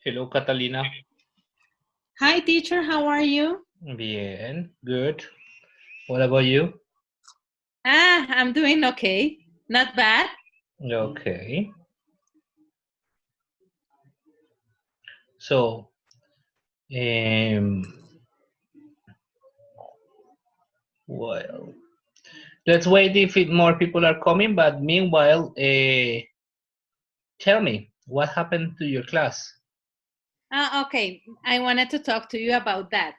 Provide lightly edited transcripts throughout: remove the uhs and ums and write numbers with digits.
Hello, Catalina. Hi, teacher. How are you? Bien, good. What about you? I'm doing okay. Not bad. Okay. So, um, well, let's wait if more people are coming. But meanwhile, tell me what happened to your class. Okay. I wanted to talk to you about that.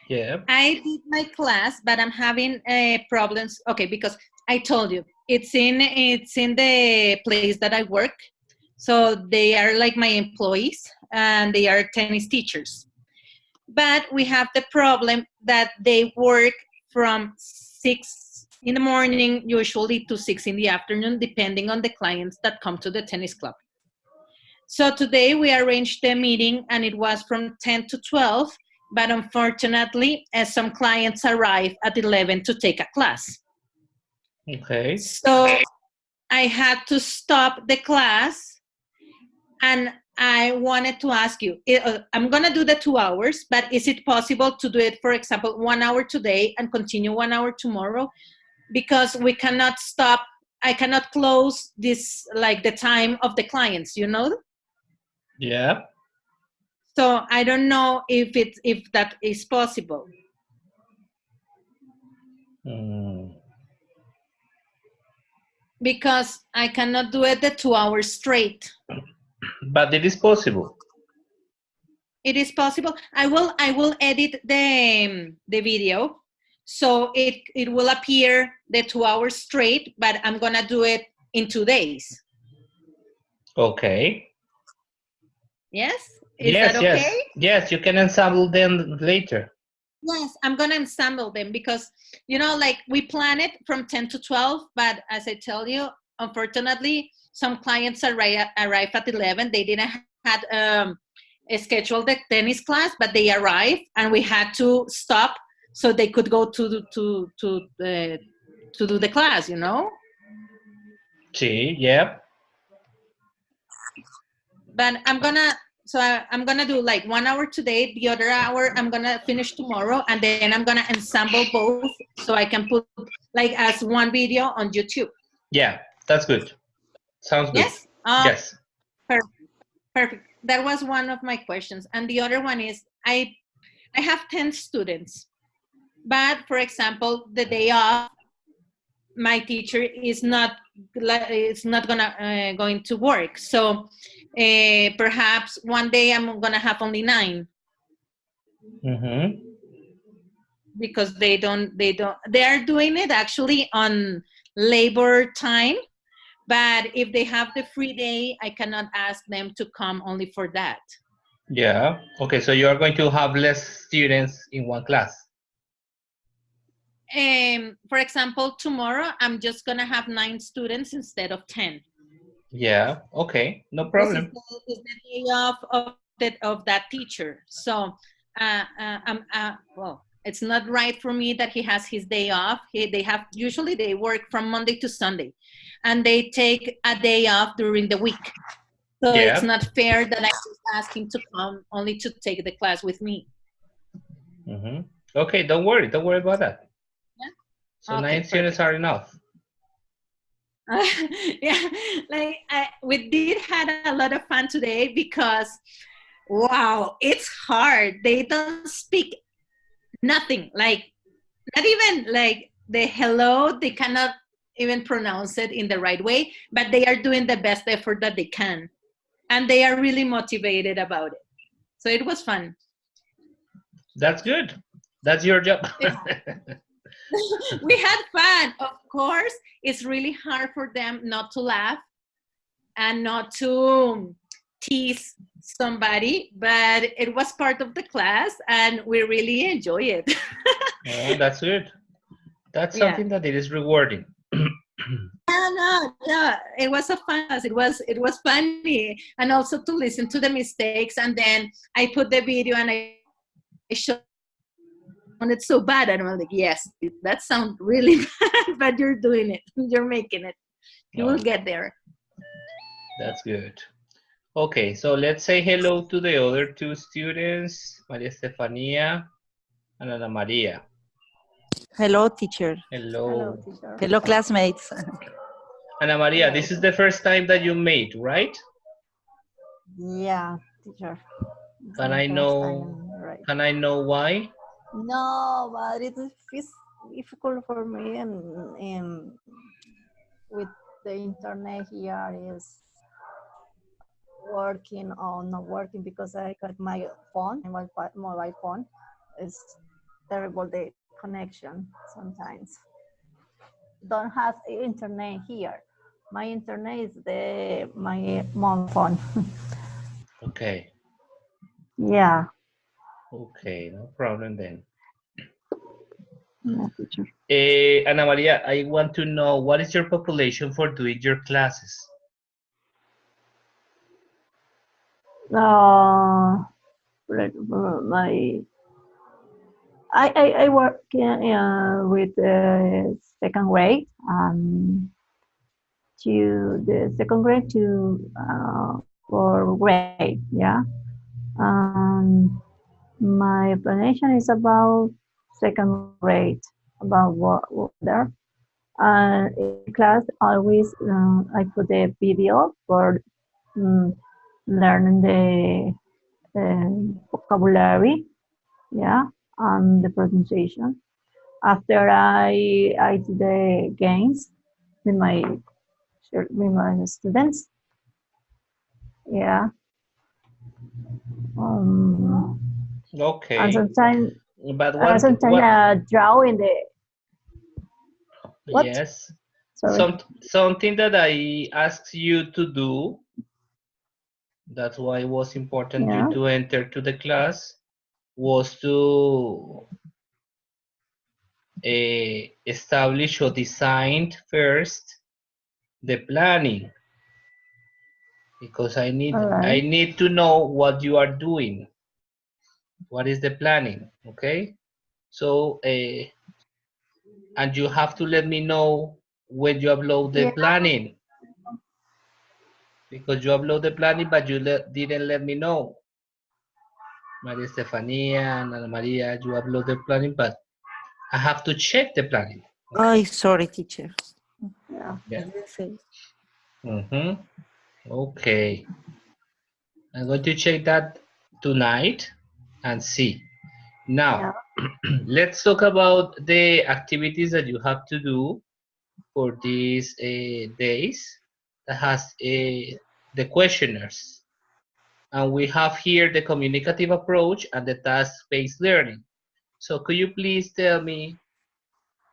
Yeah. I did my class, but I'm having problems. Okay, because I told you it's in the place that I work. So they are like my employees, and they are tennis teachers. But we have the problem that they work from 6 in the morning, usually to 6 in the afternoon, depending on the clients that come to the tennis club. So today we arranged the meeting and it was from 10 to 12, but unfortunately, some clients arrived at 11 to take a class. Okay. So I had to stop the class, and I wanted to ask you, I'm going to do the 2 hours, but is it possible to do it, for example, 1 hour today and continue 1 hour tomorrow? Because we cannot stop, I cannot close this, like the time of the clients, you know? Yeah. So I don't know if that is possible. Mm. Because I cannot do it the 2 hours straight. But it is possible. It is possible. I will edit the video, so it will appear the 2 hours straight, but I'm gonna do it in 2 days. Okay. Yes? Is that Yes, okay? yes, yes. You can ensemble them later. Yes, I'm gonna ensemble them because like we plan it from 10 to 12, but as I tell you, unfortunately, some clients arrive at 11. They didn't had scheduled the tennis class, but they arrived and we had to stop so they could go to do the class. See, yeah. But I'm gonna do like 1 hour today. The other hour I'm gonna finish tomorrow, and then I'm gonna ensemble both so I can put like as one video on YouTube. Yeah, that's good. Sounds good. Yes. Yes. Perfect. Perfect. That was one of my questions, and the other one is I have 10 students, but for example, the day off, my teacher is not going to work. So perhaps one day I'm gonna have only 9. Mm-hmm. Because they are doing it actually on labor time, but if they have the free day, I cannot ask them to come only for that. Yeah. Okay, so you are going to have less students in one class. For example, tomorrow I'm just gonna have 9 students instead of 10. Yeah. Okay, no Because it's problem. the day off of that teacher. So well, it's not right for me that he has his day off. Usually they work from Monday to Sunday, and they take a day off during the week. So it's Yeah. not fair that I just ask him to come only to take the class with me. Mm-hmm. Okay, don't worry. Don't worry about that. So Yeah? 9 Okay, students perfect. are enough. Yeah, like we did had a lot of fun today because, wow, it's hard. They don't speak nothing. Like, not even like the hello, they cannot even pronounce it in the right way, but they are doing the best effort that they can. And they are really motivated about it. So it was fun. That's good. That's your job. We had fun. Of course, it's really hard for them not to laugh and not to tease somebody, but it was part of the class and we really enjoy it. Oh, that's good. That's Yeah. something that it is rewarding. Yeah, no, yeah, it was a fun class. It was funny, and also to listen to the mistakes. And then I put the video and I showed them that it sounded so bad, and I'm like, yes, that sounds really bad, but you're doing it. You're making it. You will Oh, get there. that's good. Okay, so let's say hello to the other two students, Maria Estefania and Ana Maria. Hello, teacher. Hello. Hello, teacher. Hello, classmates. Ana Maria, this is the first time that you made, right? Yeah, teacher. It's Can my I first know? time, right? Can I know why? No, but it is difficult for me, and with the internet here is working or not working because I got my phone, my mobile phone. It's terrible the connection sometimes. Don't have internet here. My internet is my mom phone. Okay. Yeah. Okay, no problem then. Yeah, teacher. Ana Maria, I want to know what is your population for doing your classes? My I work with second grade to the second grade to fourth grade, yeah. My explanation is about second grade, about what there. In class, always I put a video for um, learning the vocabulary, yeah, and the pronunciation. After I do the games with my students, yeah. Okay. And sometimes But what? draw in the what? Yes. Sorry. Something that I asked you to do. That's why it was important Yeah. you to enter to the class was to establish or design first the planning, because I Right. need to know what you are doing. What is the planning? Okay. So and you have to let me know when you upload the planning, because you upload the planning but you didn't let me know. Maria Estefania and Ana Maria, you upload the planning, but I have to check the planning. Oh, sorry, teacher. Yeah. Yeah. Okay. I'm going to check that tonight and see. Now, let's talk about the activities that you have to do for these days. That has the questionnaires. And we have here the communicative approach and the task-based learning. So could you please tell me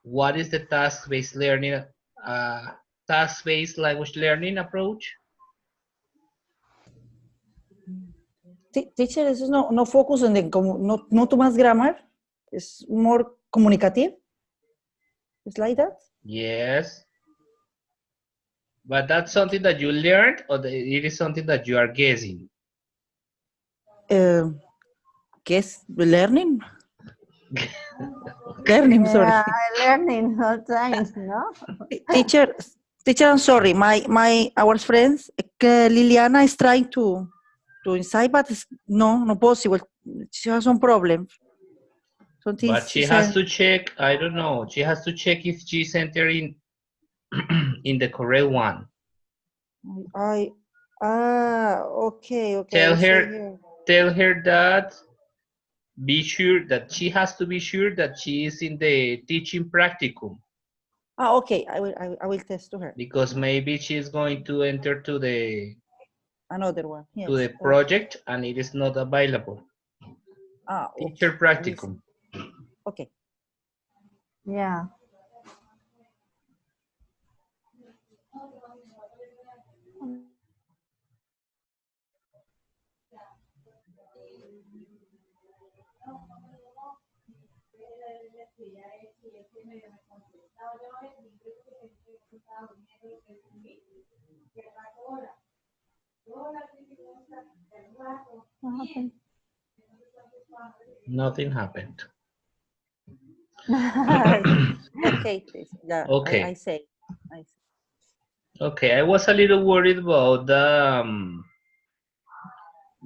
what is the task-based learning, task-based language learning approach? Teacher, eso no focus en no too much grammar. It's more communicative. It's like that. Yes. But that's something that you learned, or it is something that you are guessing? Guess learning. Learning, sorry. Yeah, learning all times, no? Teacher, I'm sorry. Our friends, Liliana is trying to inside, but it's no possible. She has some problem. But she has to check. I don't know. She has to check if she's entering in the correct one. Okay. Tell her that. Be sure that she has to be sure that she is in the teaching practicum. Okay. I will test to her. Because maybe she is going to enter to the another one. Yes. To the project, and it is not available. Teacher practicum. Okay. Yeah. What happened? Nothing happened. Okay. Yeah, okay. I say. Okay, I was a little worried about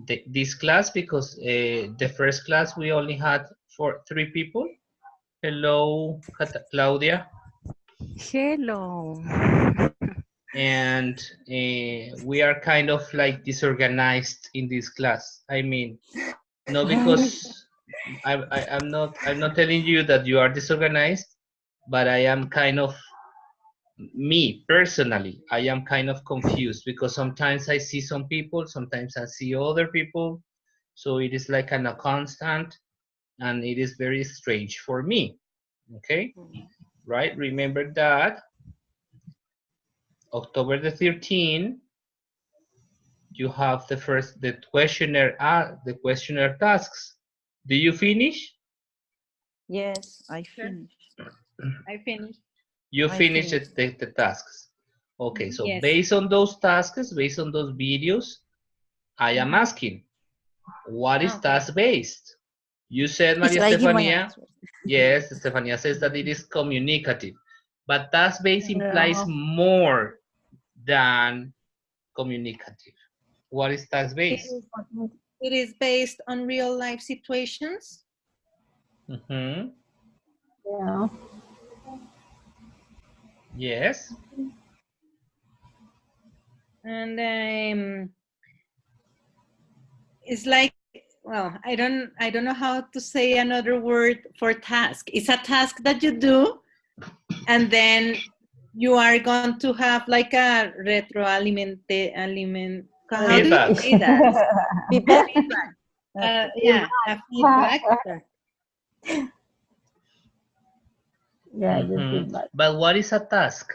this class because the first class we only had for 3 people. Hello, Claudia. Hello. And we are kind of like disorganized in this class. I mean, no, because I'm not telling you that you are disorganized, but I am kind of, me personally, I am kind of confused because sometimes I see some people, sometimes I see other people, so it is like a constant, and it is very strange for me. Okay, right? Remember that October the 13th, you have the questionnaire tasks. Do you finish? Yes, I Sure. finished. I finished. You I finish finished. the tasks. Okay, so Yes. based on those tasks, based on those videos, I am asking, what is Okay. task-based? You said, It's Maria I give my Estefania. answer. Yes, Estefania says that it is communicative, but task-based implies Yeah. more than communicative. What is task-based? It is based on real life situations. Mm-hmm. Yeah. Yes. And it's like, well, I don't know how to say another word for task. It's a task that you do, and then you are going to have like a retroalimente. How do you Feedback. say that? Feedback? Yeah, a feedback. Yeah, just Mm-hmm. feedback. But what is a task?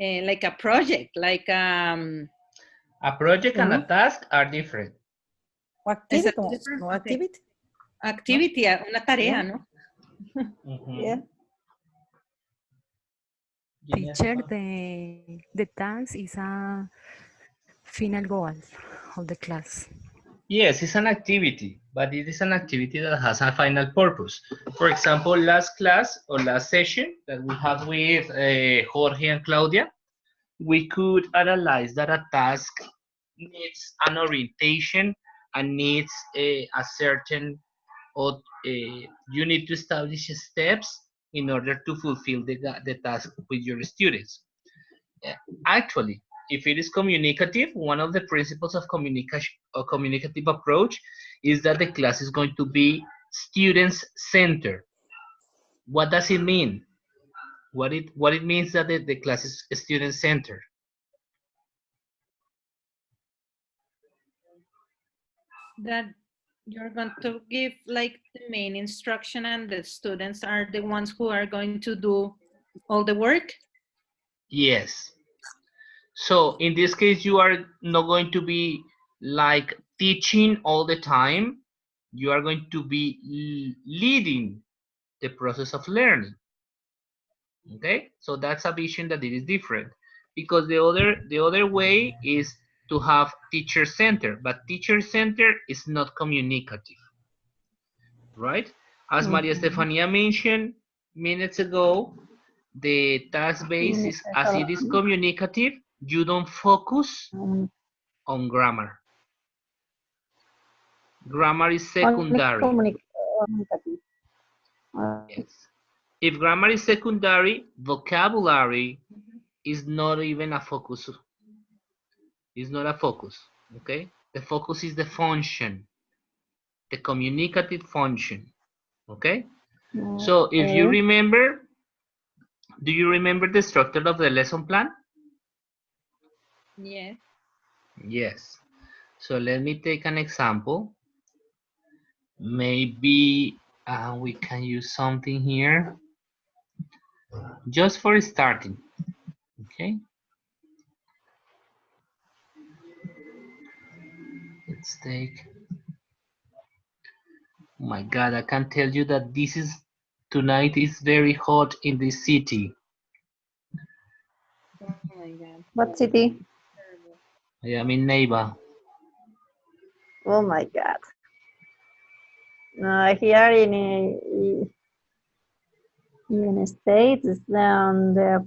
Like a project, like A project and a Mhm. task are different. it's a Activity? No, different no activity? activity, una tarea, Yeah. ¿no? Mm-hmm. Yeah. Teacher, the task is a final goal of the class. Yes, it's an activity, but it is an activity that has a final purpose. For example, last class or last session that we had with Jorge and Claudia, we could analyze that a task needs an orientation and needs a certain, or you need to establish steps in order to fulfill the task with your students. Actually, if it is communicative, one of the principles of communication or communicative approach is that the class is going to be students centered. What does it mean? What it means that the class is student centered? That you're going to give like the main instruction, and the students are the ones who are going to do all the work. Yes. So in this case, you are not going to be like teaching all the time. You are going to be leading the process of learning. Okay, so that's a vision that it is different, because the other way is to have teacher center, but teacher center is not communicative, right? As Maria Stefania mentioned minutes ago, the task base is, as it is communicative, you don't focus on grammar. Grammar is secondary. Communicative. Yes. If grammar is secondary, vocabulary is not even a focus. It's not a focus, okay? The focus is the function, the communicative function, okay? So if you remember, do you remember the structure of the lesson plan? Yes. Yes. So let me take an example. Maybe we can use something here just for starting, okay? Let's take, oh my God, I can tell you that tonight is very hot in this city. Oh my God. What city? Terrible. I am in Neiva. Oh my God. Here in the States, the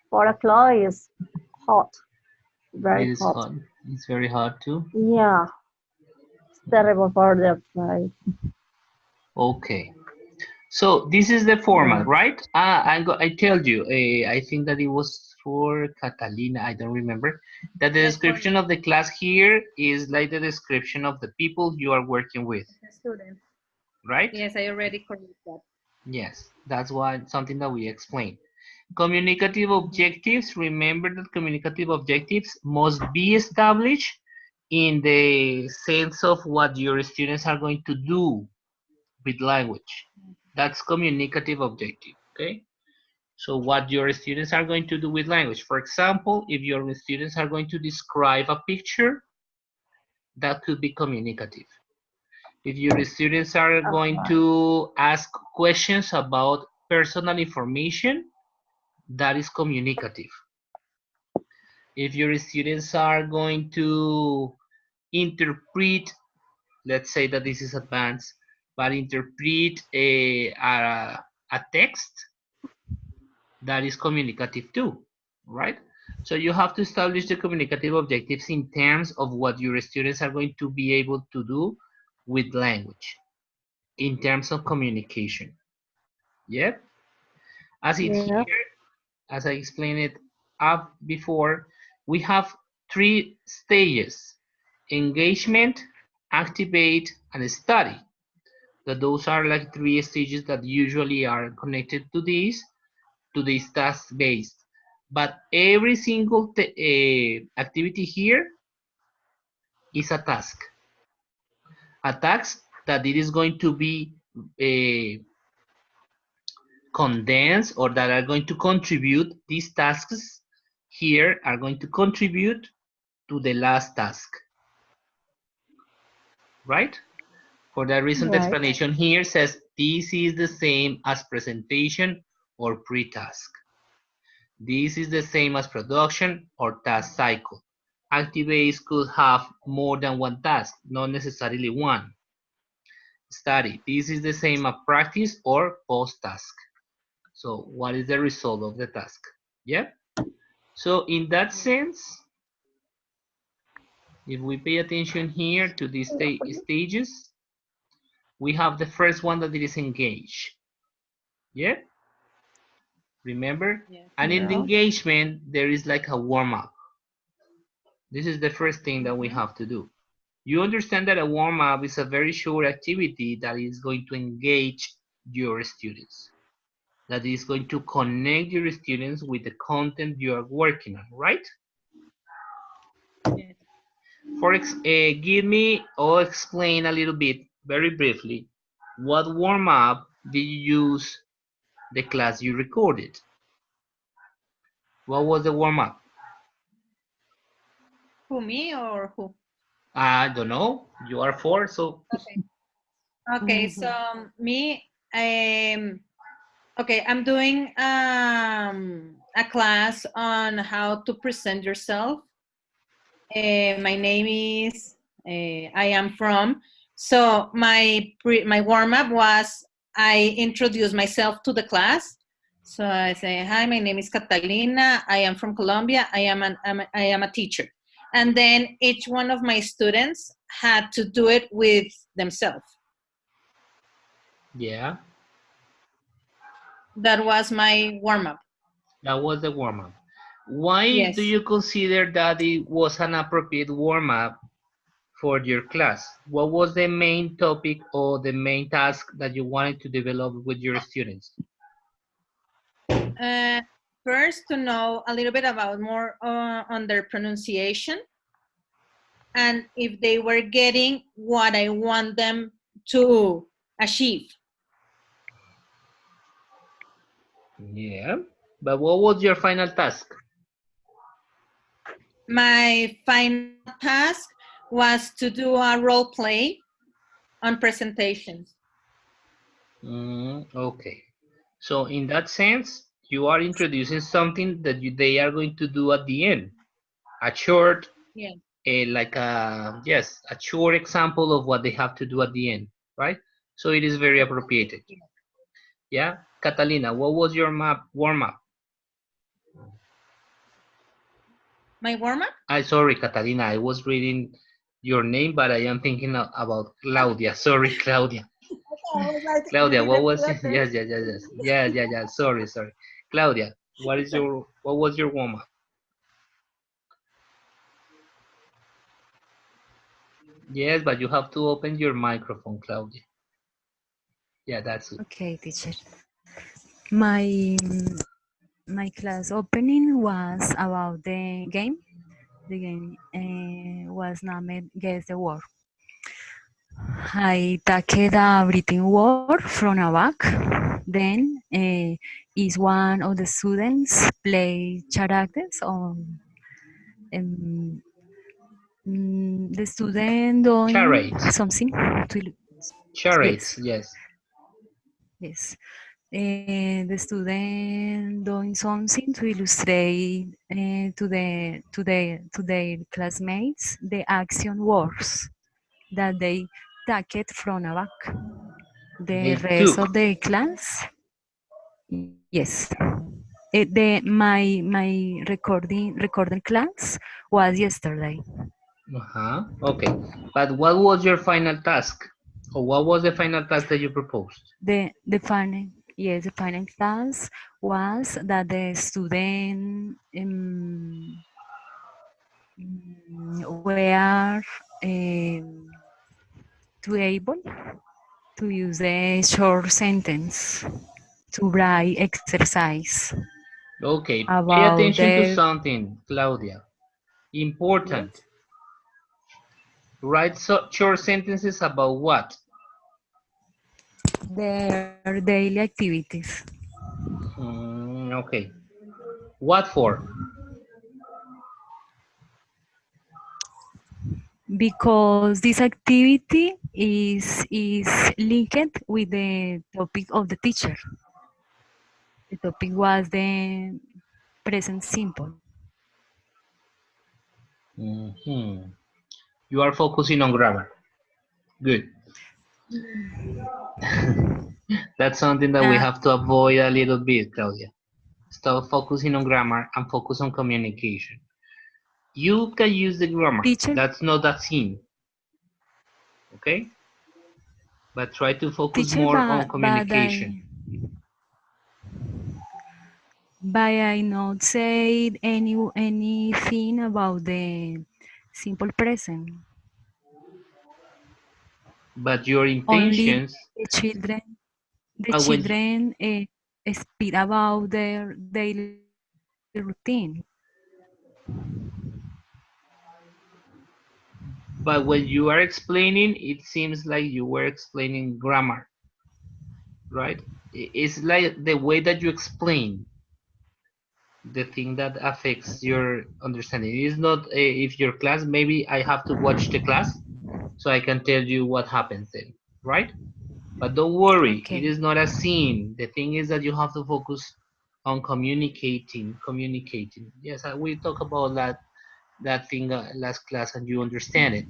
4 o'clock is hot. very It is hot. hard. It's very hard too. Yeah, it's terrible for the outside. Okay. So this is the Yeah. format, right? I told you. I think that it was for Catalina. I don't remember. That the Yes, for description of the class here is like the description of the people you are working with, the students. right? Yes, I already corrected that. Yes, that's why something that we explained. Communicative objectives. Remember that communicative objectives must be established in the sense of what your students are going to do with language. That's communicative objective, okay? So what your students are going to do with language. For example, if your students are going to describe a picture, that could be communicative. If your students are going Uh-huh. to ask questions about personal information, that is communicative. If your students are going to interpret, let's say that this is advanced, but interpret a text, that is communicative too, right? So you have to establish the communicative objectives in terms of what your students are going to be able to do with language, in terms of communication. Yep. As it Yeah. here, as I explained it up before, we have 3 stages: engagement, activate, and study. That those are like 3 stages that usually are connected to this task based. But every single activity here is a task. A task that it is going to be uh, condensed, or that are going to contribute, these tasks here are going to contribute to the last task, right? For that reason, the Right. explanation here says this is the same as presentation or pre-task. This is the same as production or task cycle. Activates could have more than one task, not necessarily one. Study. This is the same as practice or post-task. So what is the result of the task? Yeah? So in that sense, if we pay attention here to these stages, we have the first one that it is engage. Yeah? Remember? Yes. And in the Yeah. engagement, there is like a warm-up. This is the first thing that we Mhm. have to do. You understand that a warm-up is a very short activity that is going to engage your students, that is going to connect your students with the content you are working on, right? Yes. Give me or explain a little bit, very briefly, what warm-up did you use the class you recorded? What was the warm-up? Who, me or who? I don't know. You are 4, so Okay. Okay, so me, okay, I'm doing a class on how to present yourself. My name is, I am from. So my warm up was I introduce myself to the class. So I say, hi, my name is Catalina. I am from Colombia. I am a teacher. And then each one of my students had to do it with themselves. yeah, That was my warm up. that was the warm-up. Why do Yes. you consider that it was an appropriate warm-up for your class? What was the main topic or the main task that you wanted to develop with your students? Uh, First, to know a little bit about more on their pronunciation, and if they were getting what I want them to achieve. Yeah, but what was your final task? My final task was to do a role play on presentations. Okay. So in that sense, you are introducing something that they are going to do at the end. A short, Yeah. like a, yes, a short example of what they have to do at the end, right? So it is very appropriate. Yeah, Catalina, what was your warm up? My warm-up? Sorry, Catalina, I was reading your name, but I am thinking about Claudia. Sorry, Claudia. I was like, Claudia, read what the was it? letters. Yeah. Sorry. Claudia, what was your warm-up? Yes, but you have to open your microphone, Claudia. Yeah, that's it. Okay, teacher. My my class opening was about the game. The game was named Guess the Word. I take the written word from a book. Then is one of the students play characters on the student doing Charades. something to Charades, yes, yes. yes. The student doing something to illustrate to their classmates the action words that they take it from a book. The They rest took. of the class, yes. My recording class was yesterday. Okay. But what was your final task? Or what was the final task that you proposed? The final, yes, the final class was that the student were to able to use a short sentence to write exercise Okay, pay about attention to their something, Claudia. Yes. Important. Write short sentences about what? their daily activities. Okay. What for? Because this activity is linked with the topic of the teacher. The topic was the present simple. You are focusing on grammar. Good. That's something that we Uh, have to avoid a little bit, Claudia. Stop focusing on grammar and focus on communication. You can use the grammar. teacher, That's not a sin. Okay? But try to focus teacher, more on communication. but I not said anything about the simple present. But your Only intentions, the but when children speak about their daily routine. you are explaining, it seems like you were explaining grammar, right? It's like the way that you explain the thing that affects your understanding. It is not if your class, maybe I have to watch the class so I can tell you what happens then, right? But don't worry, it Okay. is not a scene. The thing is that you have to focus on communicating. Yes, we talk about that thing last class and you understand it.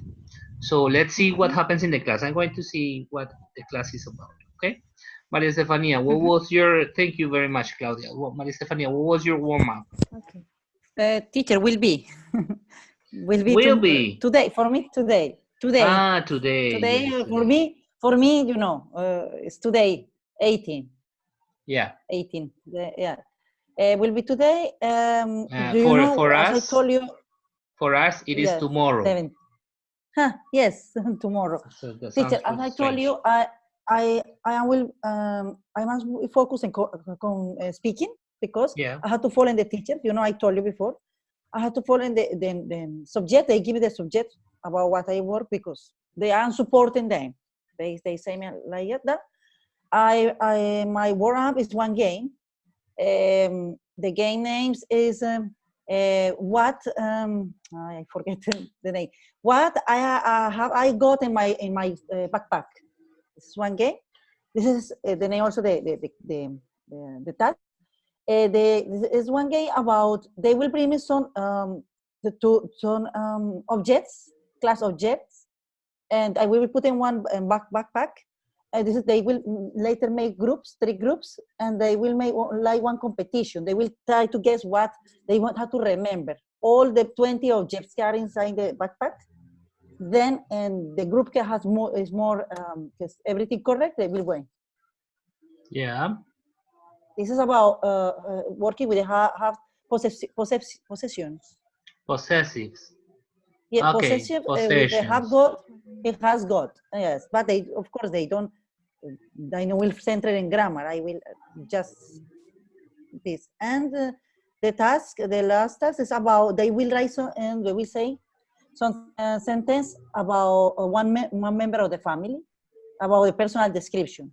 So let's see what happens in the class. I'm going to see what the class is about, okay? Maria Stefania, what was your, thank you very much, Claudia. Maria Stefania, what was your warm-up? Okay. Teacher will be will be Will be. today for me today. Today, Today yes, today. for me, you know, it's today 18. Yeah. 18. Yeah. Will be today. Do you know, For as I us, told you, it is yes, tomorrow. 7. Huh, yes, tomorrow. So that Teacher, sounds as I told strange. you, I will I must focus on speaking because Yeah. I have to follow the teacher. You know, I told you before. I have to follow the subject. They give me the subject about what I work because they are supporting them. They say me like that. My warm-up is one game. The game names is what I forget the name. What I got in my backpack. This is one game. This is the name also the task. This is one game about they will bring me some objects, class objects, and I will put in one backpack. They will later make groups, 3 groups, and they will make like one competition. They will try to guess what they want, how to remember all the 20 objects are inside the backpack, then and the group has more is everything correct, they will win. Yeah. This is about working with the possessions. Possessives. Yeah, Okay. possessive with the have Possessions. got, it has got. Yes, but they, of course, they don't. I know will center in grammar. I will just this and the task. The last task is about they will write some, and they will say some sentence about one member of the family, about the personal descriptions.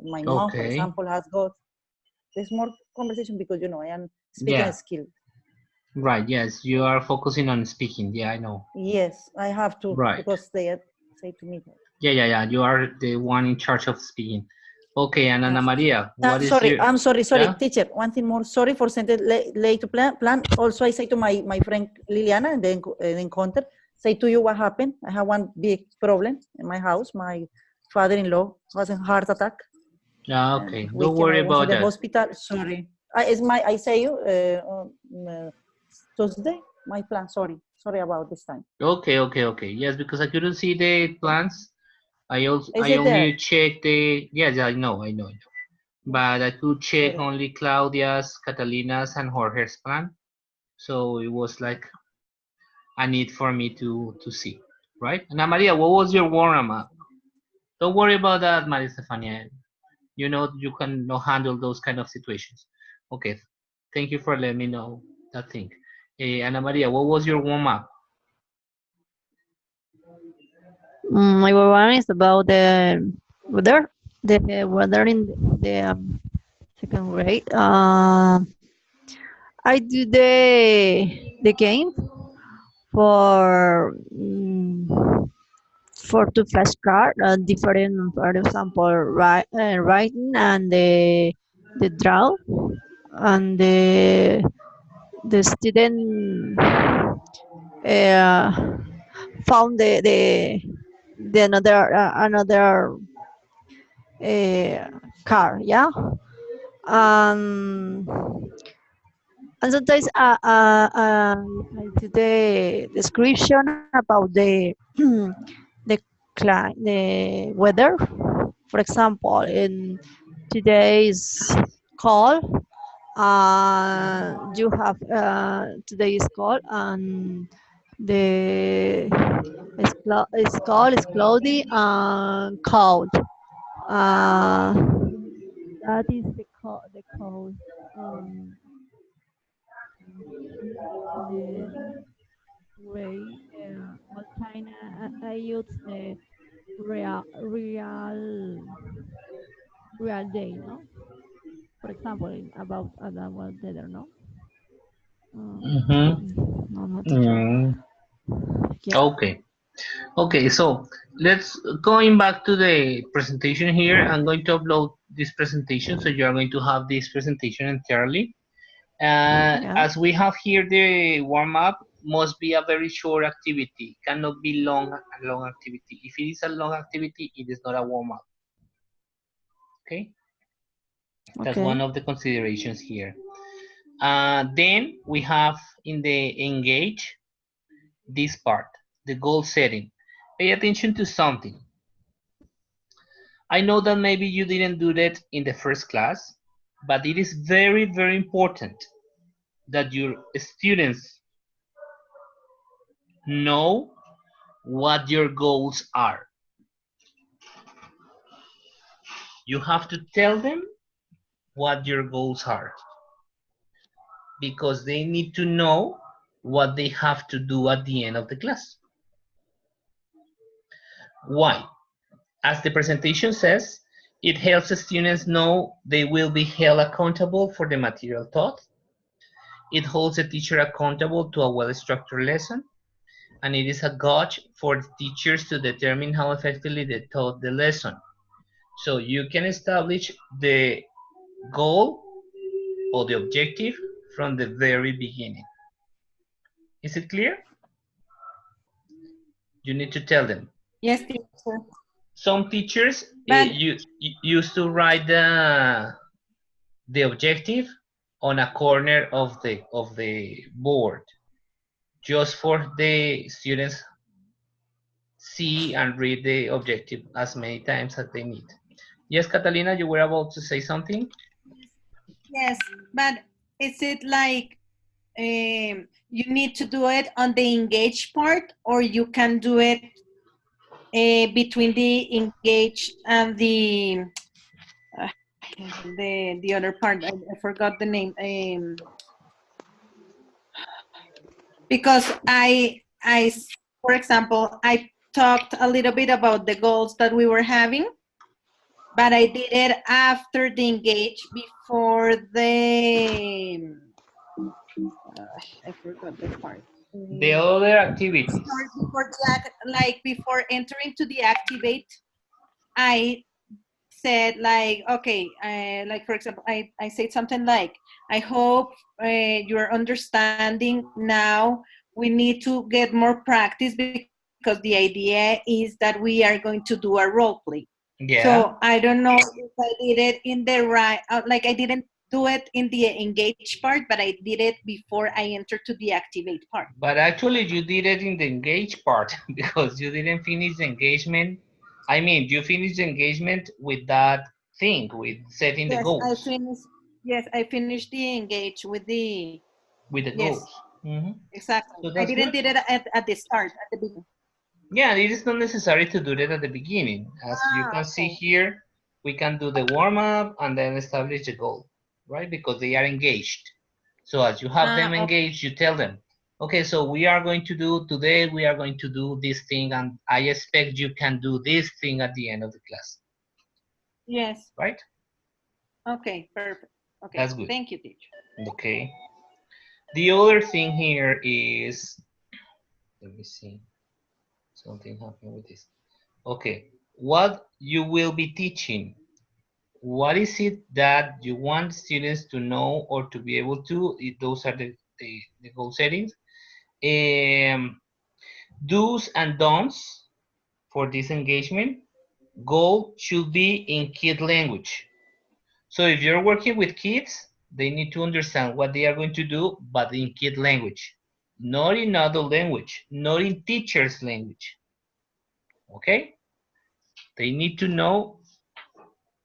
My mom, for Okay. example, has got. There's more conversation because I am speaking Yeah. skill. Right. Yes, you are focusing on speaking. Yeah, I know. Yes, I have to Right. because they say to me. Yeah. You are the one in charge of speaking. Okay, and Ana Yes. Maria, what is Sorry, your... I'm sorry, Yeah? teacher. One thing more. Sorry for sending late to plan. Also, I say to my friend Liliana in the encounter, say to you what happened. I have one big problem in my house. My father-in-law was in heart attack. Yeah, okay. We Don't worry was in about the that. hospital. Sorry. I say you Tuesday. My plan. Sorry about this time. Okay. Yes, because I couldn't see the plans. I Is it there? only checked the... Yes, I know. But I could check Sorry. only Claudia's, Catalina's, and Jorge's plan. So it was like a need for me to see, right? Ana Maria, what was your warm-up? Don't worry about that, Maria Stefania. You know you can handle those kind of situations. Okay, thank you for letting me know that thing. Ana Maria, what was your warm-up? My one is about the weather. The weather in the second grade. I do the game for for two flashcards, different, for example, writing and the draw, and the student found the another car, yeah. Um, and sometimes I do the description about the weather. For example, in today's call, you have today's call, and the it's called is cloudy and cold. Uh, that is the code. Um, the way all time I use the real day, no? For example, about weather, no? Mm-hmm. No, not teacher. Yeah. Okay, so let's going back to the presentation here. I'm going to upload this presentation, so you are going to have this presentation entirely. Yeah. As we have here, the warm-up must be a very short activity, cannot be a long activity. If it is a long activity, it is not a warm-up. Okay, that's one Okay. of the considerations here. Then we have in the engage this part, the goal setting. Pay attention to something. I know that maybe you didn't do that in the first class, but it is very, very important that your students know what your goals are. You have to tell them what your goals are because they need to know what they have to do at the end of the class. Why? As the presentation says, it helps the students know they will be held accountable for the material taught. It holds the teacher accountable to a well-structured lesson, and it is a gauge for the teachers to determine how effectively they taught the lesson. So you can establish the goal or the objective from the very beginning. Is it clear? You need to tell them. Yes, teacher. Some teachers But used to write the objective on a corner of the board. just for the students see and read the objective as many times as they need. Yes, Catalina, you were about to say something? Yes, but is it like you need to do it on the engaged part, or you can do it between the engaged and uh, the other part? I forgot the name. Because for example, I talked a little bit about the goals that we were having, but I did it after the engage, before the I forgot the part. The other activities. Sorry, before entering to the activate, I said like, okay, like for example, I said something like, I hope you're understanding now. We need to get more practice because the idea is that we are going to do a role play. Yeah. So I don't know if I did it in the right, like I didn't do it in the engage part, but I did it before I entered to the activate part. But actually you did it in the engage part because you didn't finish the engagement. I mean, you finished the engagement with that thing, with setting the goals. I finished the engage with the Goals. Exactly. So I didn't good. did it at the start, at the beginning. Yeah, it is not necessary to do that at the beginning. As you can see here, we can do the warm-up and then establish the goal, right? Because they are engaged. So as you have them engaged, you tell them, okay, so we are going to do today, we are going to do this thing, and I expect you can do this thing at the end of the class. Yes. Right? Okay, perfect. Okay. That's good. Thank you, teacher. Okay. The other thing here is, let me see, something happened with this. Okay, what you will be teaching. What is it that you want students to know or to be able to? Those are the goal settings. Do's and don'ts for this engagement. Goal should be in kid language. So if you're working with kids, they need to understand what they are going to do, but in kid language, not in adult language, not in teacher's language. Okay? They need to know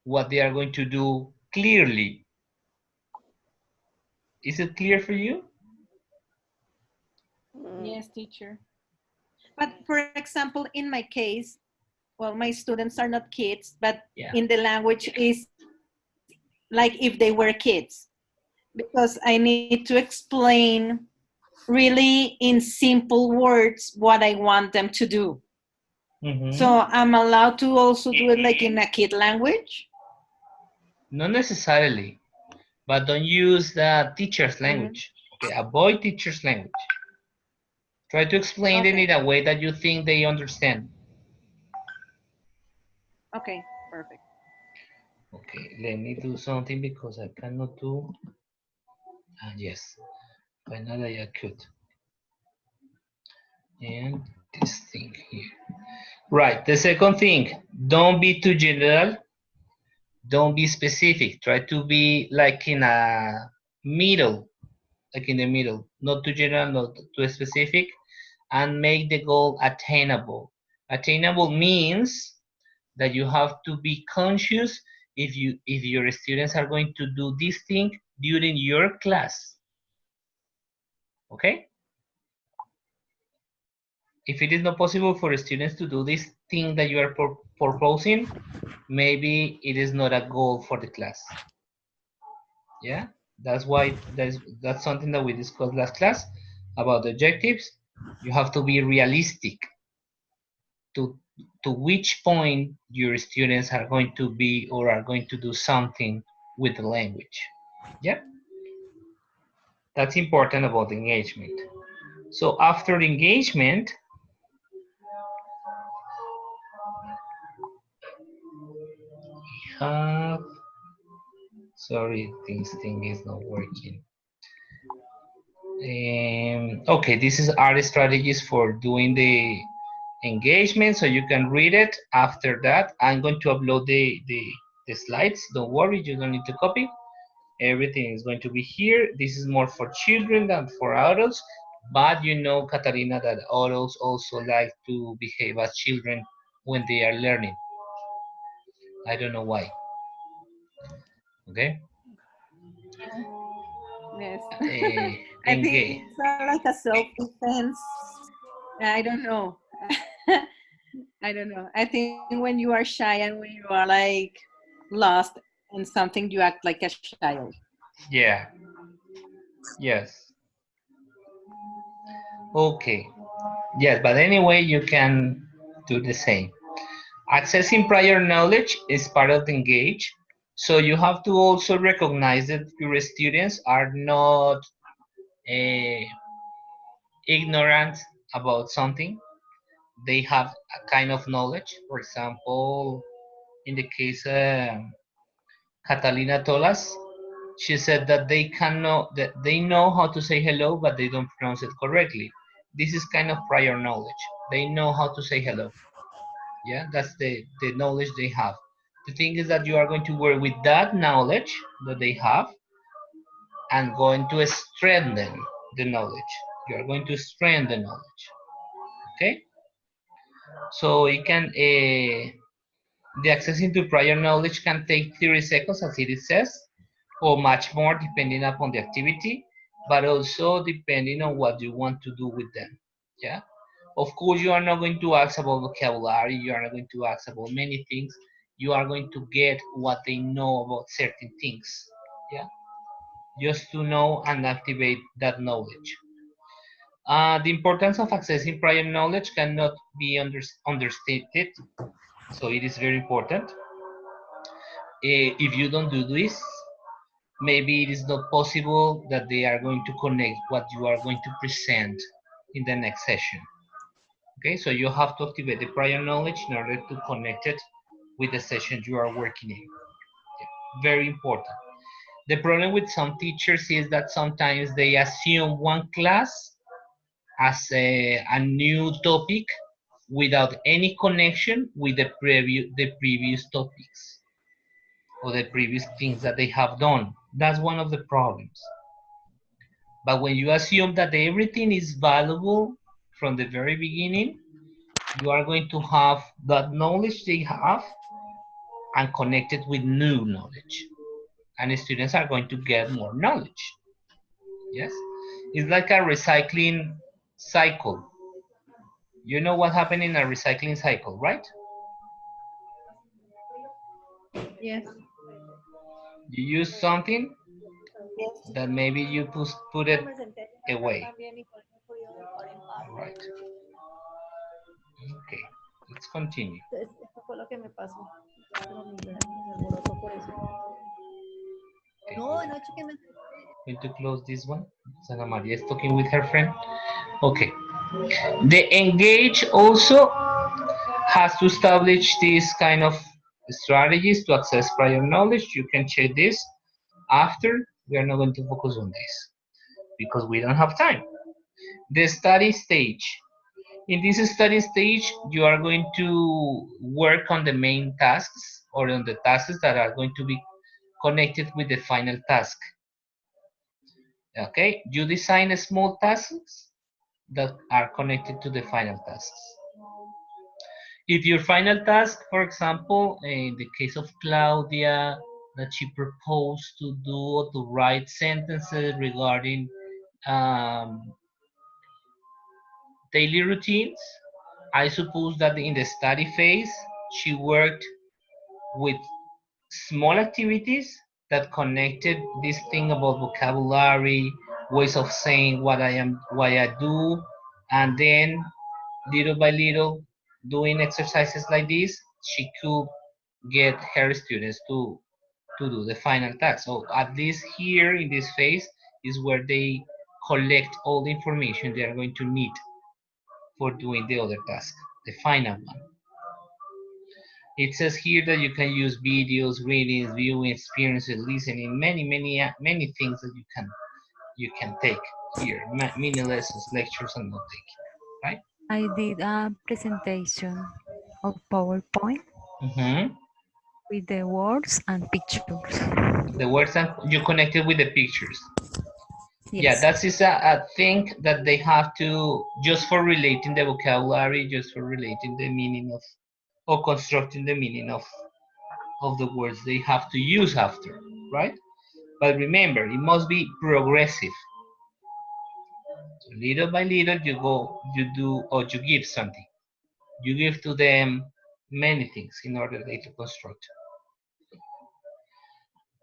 what they are going to do clearly. Is it clear for you? Yes, teacher. But for example, in my case, well, my students are not kids, but in the language is like if they were kids, because I need to explain really in simple words what I want them to do. So I'm allowed to also do it like in a kid language? Not necessarily, but don't use the teacher's language. Okay, avoid teacher's language. Try to explain it in a way that you think they understand. Okay, perfect. Okay, let me do something because I cannot do. Yes, finally I could. And this thing here. Right, the second thing, don't be too general. Don't be specific. Try to be like in a middle, like in the middle, not too general, not too specific, and make the goal attainable. Attainable means that you have to be conscious if your students are going to do this thing during your class. Okay? If it is not possible for students to do this thing that you are proposing, maybe it is not a goal for the class. Yeah, that's why that's something that we discussed last class about the objectives. You have to be realistic to which point your students are going to be or are going to do something with the language. Yeah, that's important about engagement. So after engagement, we have, sorry, this thing is not working. Okay, this is our strategies for doing the engagement, so you can read it. After that, I'm going to upload the slides. Don't worry, you don't need to copy. Everything is going to be here. This is more for children than for adults. But you know, Catalina, that adults also like to behave as children when they are learning. I don't know why. Okay. Yes. I think Engage. it's like a self-defense. I don't know. I don't know. I think when you are shy and when you are like lost in something, you act like a child. Yeah. Yes. Okay. Yes, but anyway, you can do the same. Accessing prior knowledge is part of the engage. So you have to also recognize that your students are not uh, ignorant about something. They have a kind of knowledge. For example, in the case Catalina told us, she said that they know how to say hello, but they don't pronounce it correctly. This is kind of prior knowledge. They know how to say hello. Yeah, that's the knowledge they have. The thing is that you are going to work with that knowledge that they have and going to strengthen the knowledge. You are going to strengthen the knowledge. Okay, so it can the accessing to prior knowledge can take 30 seconds, as it says, or much more depending upon the activity, but also depending on what you want to do with them. Yeah. Of course, you are not going to ask about vocabulary. You are not going to ask about many things. You are going to get what they know about certain things. Yeah. Just to know and activate that knowledge. The importance of accessing prior knowledge cannot be understated. So it is very important. If you don't do this, maybe it is not possible that they are going to connect what you are going to present in the next session. Okay, so you have to activate the prior knowledge in order to connect it with the session you are working in. Yeah, very important. The problem with some teachers is that sometimes they assume one class as a new topic without any connection with the previous topics or the previous things that they have done. That's one of the problems. But when you assume that everything is valuable from the very beginning, you are going to have that knowledge they have and connect it with new knowledge. And the students are going to get more knowledge. Yes? It's like a recycling cycle. You know what happened in a recycling cycle, right? Yes. You use something that maybe you put it away. All right. Okay. Let's continue. Esto fue lo que me pasó. Pero me alborotó por eso. Okay. No, anoche que me... Going to close this one. Sana Maria is talking with her friend. Okay. The engage also has to establish these kind of strategies to access prior knowledge. You can check this after. We are not going to focus on this because we don't have time. The study stage. In this study stage, you are going to work on the main tasks or on the tasks that are going to be connected with the final task. Okay, you design small tasks that are connected to the final tasks. If your final task, for example, in the case of Claudia, that she proposed to do or to write sentences regarding daily routines, I suppose that in the study phase, she worked with small activities that connected this thing about vocabulary, ways of saying what I am, what I do, and then little by little, doing exercises like this, she could get her students to do the final task. So at least here in this phase is where they collect all the information they are going to need for doing the other task, the final one. It says here that you can use videos, readings, viewing, experiences, listening, many things that you can take here, mini lessons, lectures, and note taking, right? I did a presentation of PowerPoint with the words and pictures. The words and you connected with the pictures. Yeah, Yes. that is a thing that they have to, just for relating the vocabulary, just for relating the meaning of, or constructing the meaning of the words they have to use after, right? But remember, it must be progressive. So little by little, you go, you do, or you give something. You give to them many things in order they to construct.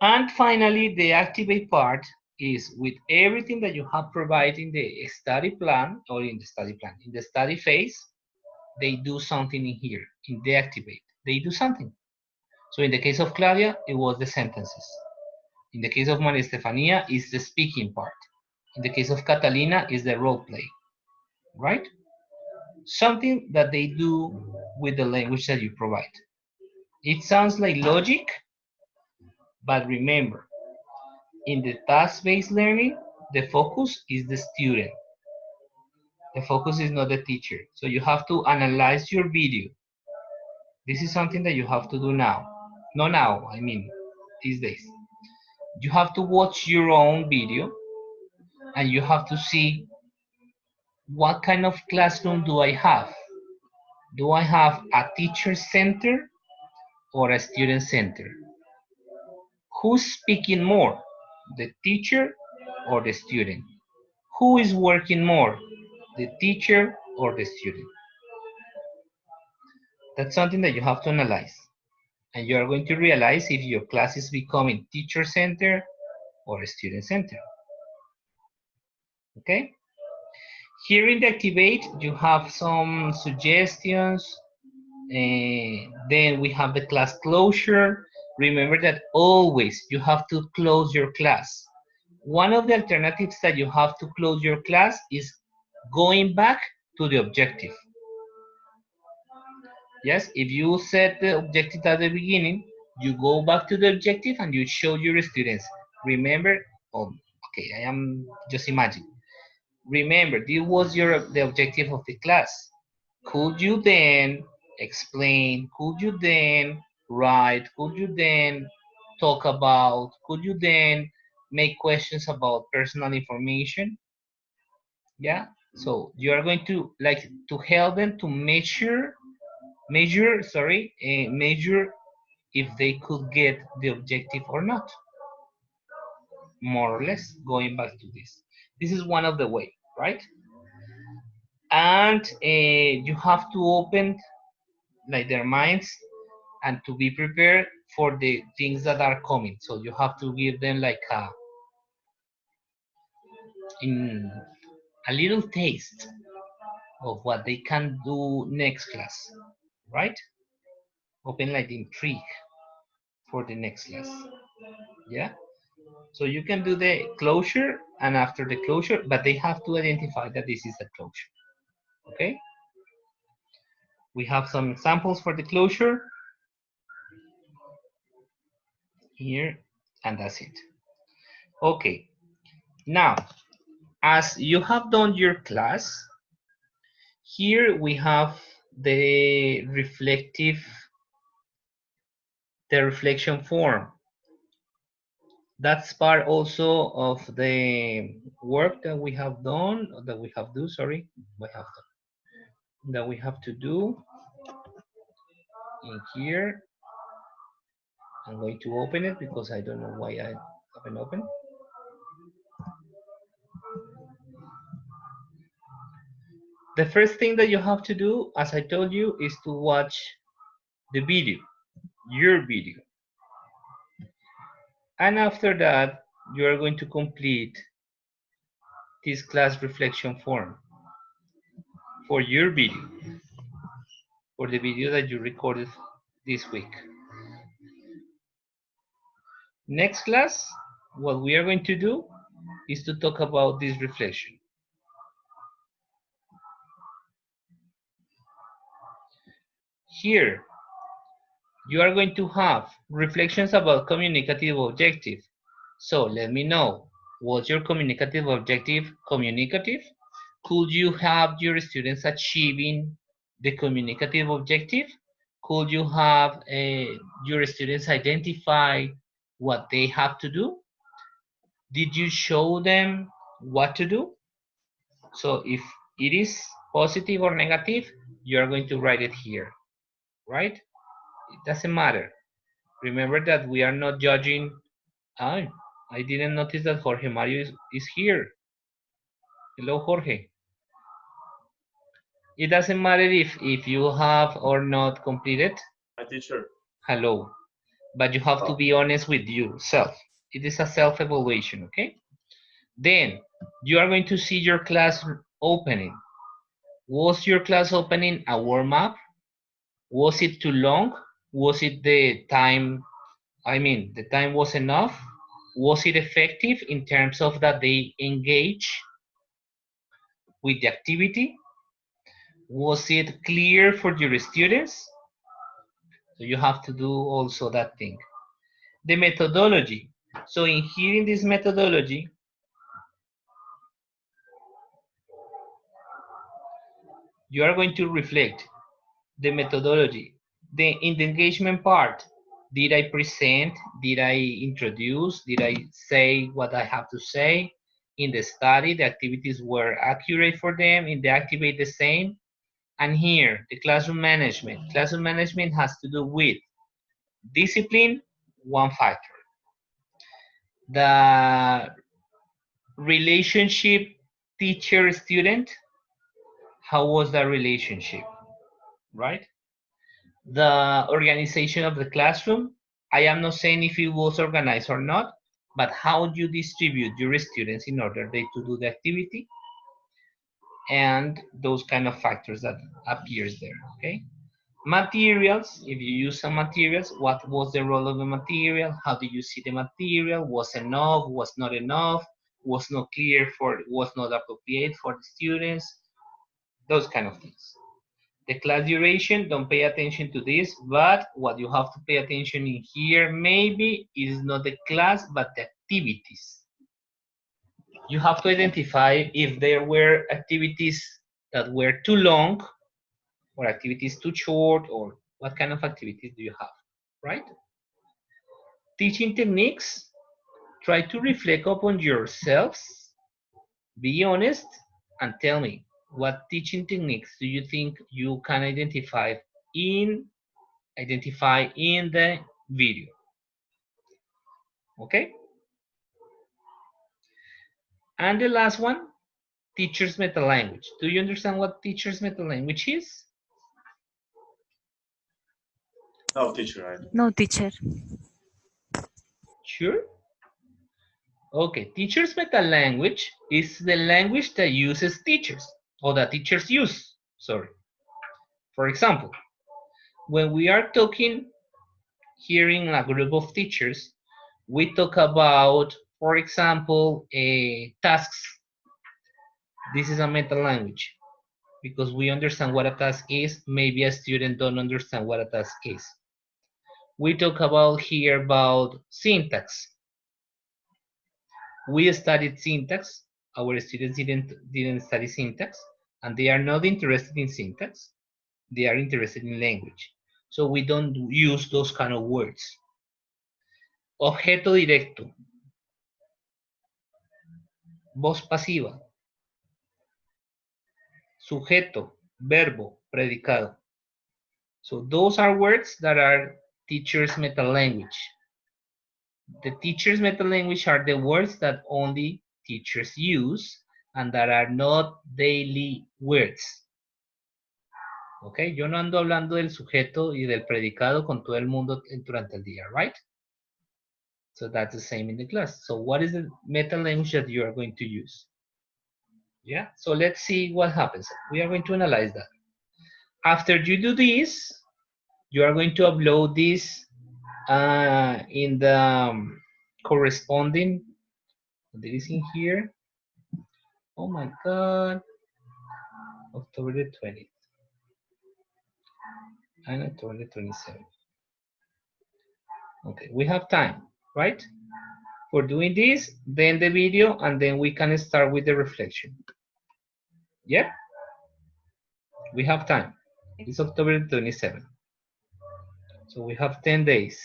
And finally, the activate part is with everything that you have provided in the study plan, or in the study plan, in the study phase, they do something in here, in the activate. They do something. So in the case of Claudia, it was the sentences. In the case of Maria Estefania, it's the speaking part. In the case of Catalina, is the role play, right? Something that they do with the language that you provide. It sounds like logic, but remember, in the task-based learning, the focus is the student. The focus is not the teacher. So you have to analyze your video. This is something that you have to do now. Not now, I mean, these days. You have to watch your own video and you have to see what kind of classroom do I have? Do I have a teacher center or a student center? Who's speaking more, the teacher or the student? Who is working more, the teacher or the student? That's something that you have to analyze. And you are going to realize if your class is becoming teacher center or student center. Okay? Here in the Activate, you have some suggestions. Then we have the class closure. Remember that always you have to close your class. One of the alternatives that you have to close your class is going back to the objective. Yes, if you set the objective at the beginning, you go back to the objective and you show your students. Remember, oh, okay, I am just imagining. Remember, this was the objective of the class. Could you then explain? Could you then write? Could you then talk about? Could you then make questions about personal information? Yeah. So you are going to like to help them to measure if they could get the objective or not. More or less, going back to this. This is one of the way, right? And you have to open like their minds and to be prepared for the things that are coming. So you have to give them like a little taste of what they can do next class, right? Open like the intrigue for the next class. Yeah. So you can do the closure and after the closure, but they have to identify that this is the closure. Okay. We have some examples for the closure here, and that's it. Okay. Now, as you have done your class, here we have the reflection form. That's part also of the work that we have done, that we have to do in here. I'm going to open it because I don't know why I haven't opened. The first thing that you have to do, as I told you, is to watch the video, your video. And after that, you are going to complete this class reflection form for your video, for the video that you recorded this week. Next class, what we are going to do is to talk about this reflection. Here, you are going to have reflections about communicative objective. So let me know, was your communicative objective communicative? Could you have your students achieving the communicative objective? Could you have your students identify what they have to do? Did you show them what to do. So if it is positive or negative, you are going to write it here, right? It doesn't matter. Remember that we are not judging. I didn't notice that Jorge Mario is here. Hello, Jorge. It doesn't matter if you have or not completed. Hi, teacher. Hello. But you have to be honest with yourself. It is a self-evaluation, okay? Then you are going to see your class opening. Was your class opening a warm-up? Was it too long? Was it the time, the time was enough? Was it effective in terms of that they engage with the activity? Was it clear for your students? So you have to do also that thing. The methodology. So in here in this methodology, you are going to reflect the methodology. In the engagement part, did I present? Did I introduce? Did I say what I have to say? In the study, the activities were accurate for them. In the activate, the same. And here, the classroom management. Classroom management has to do with discipline, one factor. The relationship teacher-student, how was that relationship, right? The organization of the classroom, I am not saying if it was organized or not, but how you distribute your students in order they to do the activity, and those kind of factors that appears there, okay? Materials, if you use some materials, what was the role of the material? How do you see the material? Was enough? Was not enough? Was not clear for, was not appropriate for the students? Those kind of things. The class duration, don't pay attention to this, but what you have to pay attention in here maybe is not the class, but the activities. You have to identify if there were activities that were too long or activities too short, or what kind of activities do you have, right? Teaching techniques, try to reflect upon yourselves, be honest, and tell me what teaching techniques do you think you can identify in the video. Okay? And the last one, teacher's meta language. Do you understand what teacher's meta language is? No, teacher. I don't. No, teacher. Sure. Okay, teacher's meta language is the language that uses teachers, or that teachers use, sorry. For example, when we are talking here in a group of teachers, we talk about, for example, tasks. This is a meta language because we understand what a task is. Maybe a student don't understand what a task is. We talk about here about syntax. We studied syntax. Our students didn't study syntax, and they are not interested in syntax. They are interested in language. So we don't use those kind of words. Objeto directo. Voz pasiva. Sujeto, verbo, predicado. So those are words that are teacher's meta language. The teacher's meta language are the words that only teachers use and that are not daily words. Ok, yo no ando hablando del sujeto y del predicado con todo el mundo durante el día, right? So that's the same in the class. So what is the meta language that you are going to use? Yeah, so let's see what happens. We are going to analyze that. After you do this, you are going to upload this in the corresponding, there is in here. Oh my God, October the 20th and October the 27th. Okay, we have time, right? For doing this, then the video, and then we can start with the reflection. Yeah? We have time. It's October 27th. So we have 10 days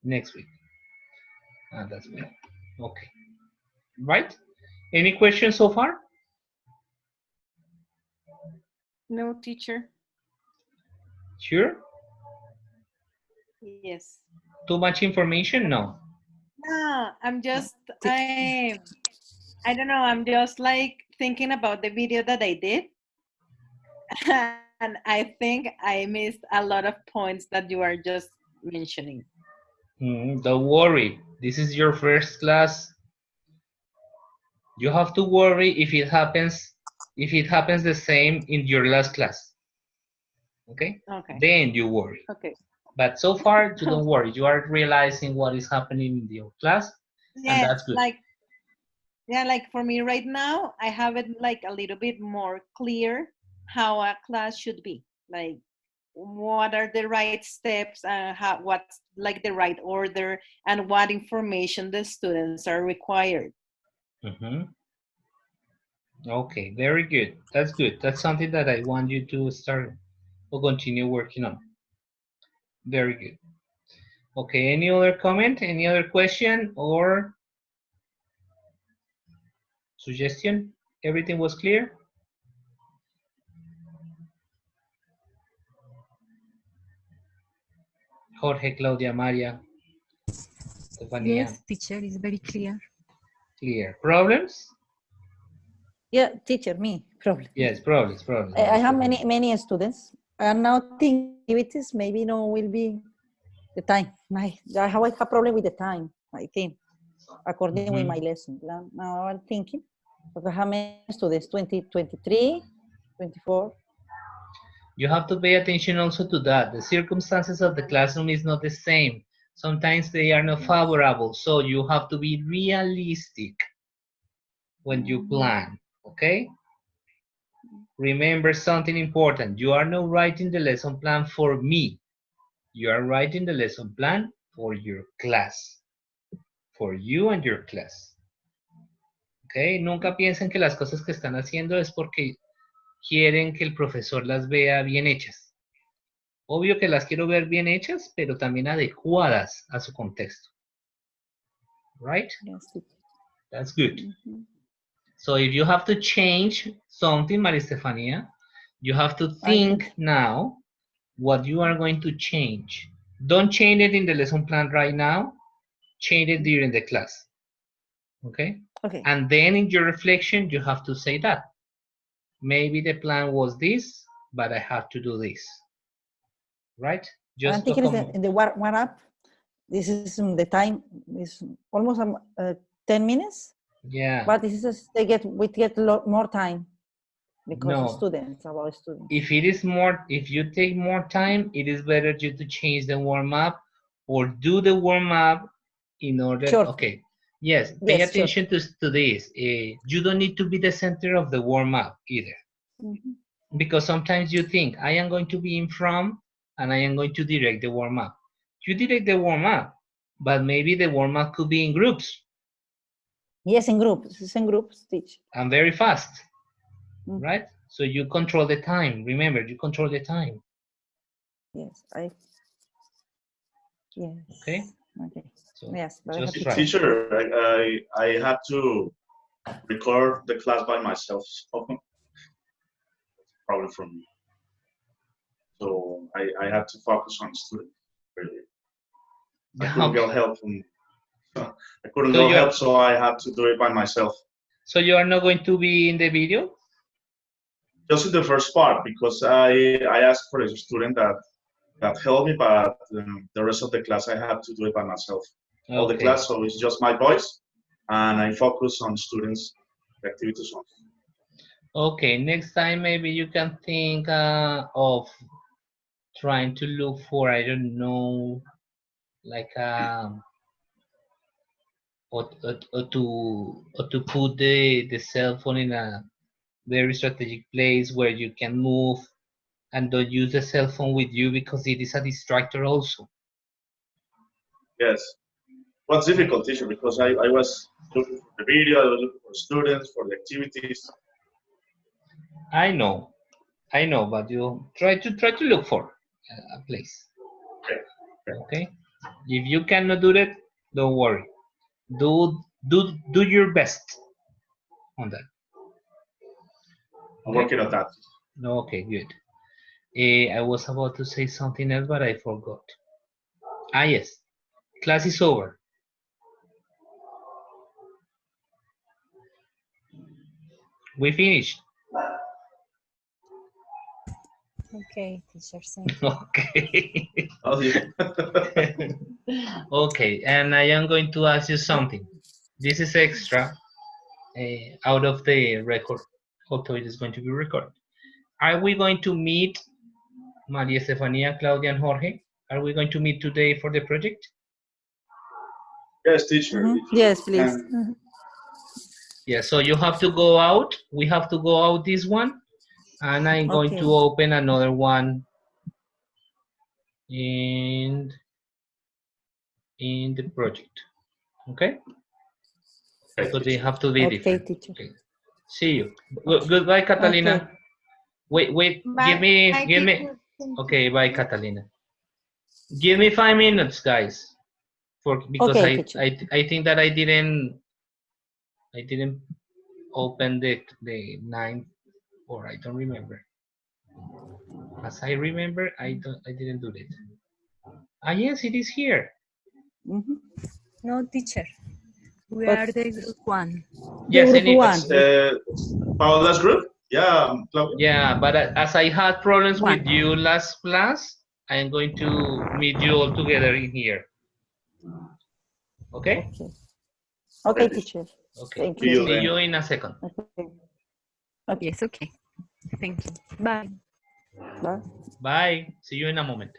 next week. That's me. Okay. right? Any questions so far? No, teacher. Sure? Yes. Too much information? No. No, I'm just, I don't know, I'm just like thinking about the video that I did. And I think I missed a lot of points that you are just mentioning. Don't worry. This is your first class. You have to worry if it happens the same in your last class. Okay? Okay. Then you worry. Okay. But so far, you don't worry. You are realizing what is happening in your class, and that's good. Like for me right now, I have it like a little bit more clear how a class should be. Like, what are the right steps, what's like the right order, and what information the students are required. Okay, very good. That's good. That's something that I want you to start or continue working on. Very good. Okay, any other comment, any other question or suggestion? Everything was clear? Jorge, Claudia, Maria, Stefania. Yes, teacher, is very clear. Clear. Problems? Yeah, teacher, me, problem. Yes, problems. I have many students. And now thinking activities, maybe no will be the time. I have a problem with the time, I think, according with my lesson plan. Now I'm thinking, but how many students? 20, 23, 24. You have to pay attention also to that. The circumstances of the classroom is not the same. Sometimes they are not favorable, so you have to be realistic when you plan, okay? Remember something important. You are not writing the lesson plan for me. You are writing the lesson plan for your class. For you and your class. Okay? Nunca piensen que las cosas que están haciendo es porque quieren que el profesor las vea bien hechas. Obvio que las quiero ver bien hechas, pero también adecuadas a su contexto. Right? Yes. That's good. So if you have to change something, Maria Estefania, you have to think now what you are going to change. Don't change it in the lesson plan right now. Change it during the class. Okay? Okay. And then in your reflection, you have to say that. Maybe the plan was this, but I have to do this. Right? Just I'm thinking in the one up. This is the time is almost 10 minutes. Yeah. But this is we get a lot more time because No. of students, about students. If you take more time, it is better you to change the warm-up or do the warm-up in order. Sure. Okay. Yes. Pay attention to this. You don't need to be the center of the warm-up either. Because sometimes you think, I am going to be in front and I am going to direct the warm-up. You direct the warm-up, but maybe the warm-up could be in groups. Yes, in groups. It's in groups, teach. And very fast, right? So you control the time. Remember, you control the time. Yes, yes. Okay. Okay. So yes, just try. Teacher, I have to record the class by myself. So problem for me. So I have to focus on students. Really, I couldn't get help. So I had to do it by myself. So you are not going to be in the video? Just in the first part, because I asked for a student that helped me, but the rest of the class I have to do it by myself. Okay. All the class, so it's just my voice, and I focus on students' activities. Okay, next time maybe you can think of trying to look for, I don't know, like or to put the cell phone in a very strategic place where you can move and don't use the cell phone with you because it is a distractor also. Yes. What's difficult, teacher, because I was looking for the video, I was looking for students, for the activities. I know, but you try to look for a place. Okay. If you cannot do that, don't worry. Do do your best on that. I'm working on that. Okay, good. I was about to say something else, but I forgot. Ah, yes. Class is over. We finished. Okay, teacher, thank you. Okay. Oh, yeah. Okay, and I am going to ask you something. This is extra out of the record, although it is going to be recorded. Are we going to meet Maria Estefania, Claudia, and Jorge? Are we going to meet today for the project? Yes, teacher. Yes, please. Yeah, so you have to go out. We have to go out this one. And I'm going to open another one in the project. Okay? So they have to be different. Teacher. Okay. See you. Goodbye, Catalina. Okay. Wait. Bye. Give me. Okay, bye, Catalina. Give me 5 minutes, guys, because I think that I didn't open the 9, or I don't remember. As I remember, I didn't do it. Ah, yes, it is here. No, teacher. We are the group 1. Yes, group 1. Paola's group? Yeah, Claudia. Yeah, but as I had problems with you last class, I am going to meet you all together in here. Okay? Okay, teacher. Okay. Thank you. See you in a second. Okay. Yes, okay. Thank you. Bye. Bye. Bye. See you in a moment.